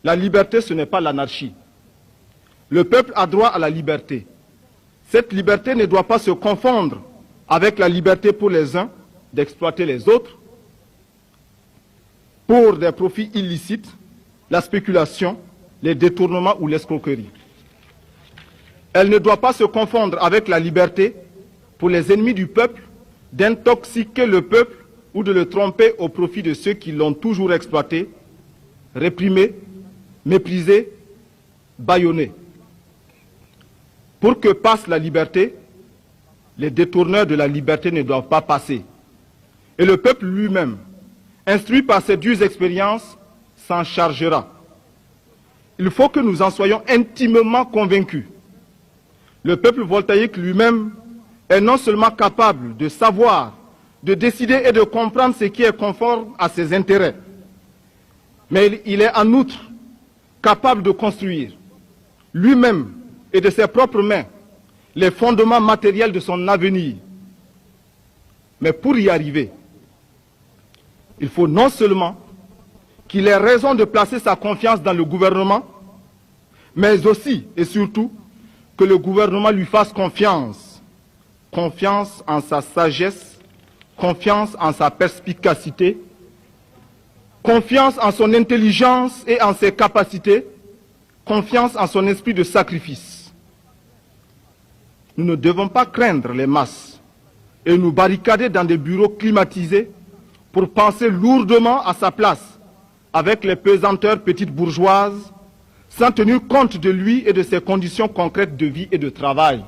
La liberté, ce n'est pas l'anarchie. Le peuple a droit à la liberté. Cette liberté ne doit pas se confondre avec la liberté pour les uns d'exploiter les autres pour des profits illicites, la spéculation, les détournements ou l'escroquerie. Elle ne doit pas se confondre avec la liberté pour les ennemis du peuple d'intoxiquer le peuple ou de le tromper au profit de ceux qui l'ont toujours exploité, réprimé, méprisé, bâillonné. Pour que passe la liberté, les détourneurs de la liberté ne doivent pas passer. Et le peuple lui-même, instruit par ces dures expériences, s'en chargera. Il faut que nous en soyons intimement convaincus. Le peuple voltaïque lui-même est non seulement capable de savoir, de décider et de comprendre ce qui est conforme à ses intérêts, mais il est en outre capable de construire lui-même et de ses propres mains les fondements matériels de son avenir. Mais pour y arriver, il faut non seulement qu'il ait raison de placer sa confiance dans le gouvernement, mais aussi et surtout que le gouvernement lui fasse confiance. Confiance en sa sagesse, confiance en sa perspicacité, confiance en son intelligence et en ses capacités, confiance en son esprit de sacrifice. Nous ne devons pas craindre les masses et nous barricader dans des bureaux climatisés pour penser lourdement à sa place avec les pesanteurs petites bourgeoises sans tenir compte de lui et de ses conditions concrètes de vie et de travail.